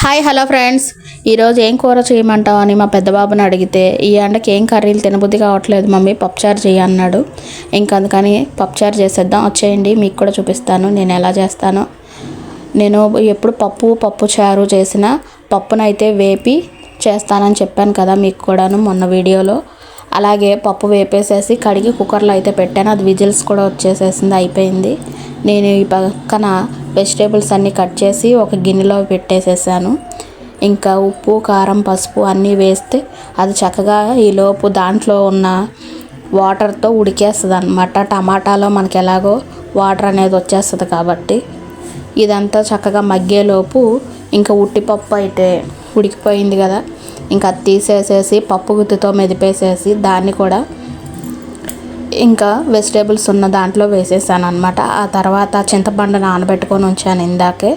Hi hello friends, ఈరోజు ఏం కూర చేయమంటావు అని మా పెద్ద బాబుని అడిగితే ఈ ఎండకి ఏం కర్రీలు తినబుద్ధి కావట్లేదు మమ్మీ, పప్పుచారు చేయి అన్నాడు. ఇంకా అందుకని పప్పుచారు చేసేద్దాం వచ్చేయండి, మీకు కూడా చూపిస్తాను నేను ఎలా చేస్తానో. నేను ఎప్పుడు పప్పు చారు చేసిన పప్పునైతే వేపి చేస్తానని చెప్పాను కదా మీకు కూడాను మొన్న వీడియోలో. అలాగే పప్పు వేపేసేసి కడిగి కుక్కర్లో అయితే పెట్టాను, అది విజిల్స్ కూడా వచ్చేసేసింది, అయిపోయింది. నేను ఈ పక్కన వెజిటేబుల్స్ అన్నీ కట్ చేసి ఒక గిన్నెలో పెట్టేసేసాను. ఇంకా ఉప్పు కారం పసుపు అన్నీ వేస్తే అది చక్కగా ఈలోపు దాంట్లో ఉన్న వాటర్తో ఉడికేస్తుంది అన్నమాట. టమాటాలో మనకి ఎలాగో వాటర్ అనేది వచ్చేస్తుంది కాబట్టి ఇదంతా చక్కగా మగ్గేలోపు ఇంకా ఉట్టిపప్పు అయితే ఉడికిపోయింది కదా, ఇంకా అది తీసేసేసి పప్పు గుత్తితో మెదిపేసేసి దాన్ని కూడా ఇంకా వెజిటేబుల్స్ ఉన్న దాంట్లో వేసేసాను అనమాట. ఆ తర్వాత చింతపండు నానబెట్టుకొని ఉంచాను ఇందాకే,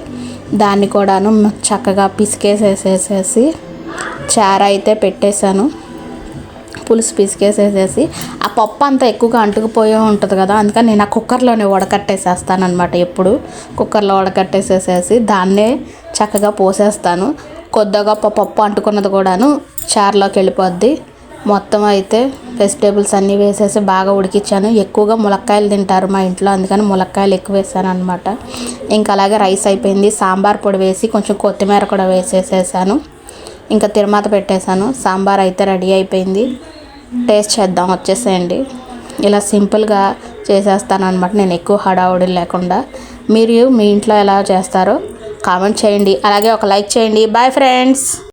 దాన్ని కూడాను చక్కగా పిసికేసేసేసి చారు అయితే పెట్టేశాను. పులుసు పిసికేసేసేసి ఆ పప్పు అంతా ఎక్కువగా అంటుకుపోయే ఉంటుంది కదా, అందుకని నేను ఆ కుక్కర్లోనే ఉడకట్టేసేస్తాను అనమాట. ఎప్పుడు కుక్కర్లో ఉడకట్టేసేసేసి దాన్నే చక్కగా పోసేస్తాను. కొద్దిగా పప్పు అంటుకున్నది కూడాను చారులోకి వెళ్ళిపోద్ది. మొత్తం అయితే వెజిటేబుల్స్ అన్నీ వేసేసి బాగా ఉడికించాను. ఎక్కువగా ములక్కాయలు తింటారు మా ఇంట్లో, అందుకని ములక్కాయలు ఎక్కువ వేసాను అనమాట. ఇంకా అలాగే రైస్ అయిపోయింది. సాంబార్ పొడి వేసి కొంచెం కొత్తిమీర కూడా వేసేసేసాను. ఇంకా తిరుమాత పెట్టేశాను. సాంబార్ అయితే రెడీ అయిపోయింది. టేస్ట్ చేద్దాం వచ్చేసేయండి. ఇలా సింపుల్గా చేసేస్తాను అనమాట నేను, ఎక్కువ హడావుడి లేకుండా. మీరు మీ ఇంట్లో ఎలా చేస్తారో కామెంట్ చేయండి, అలాగే ఒక లైక్ చేయండి. Bye friends.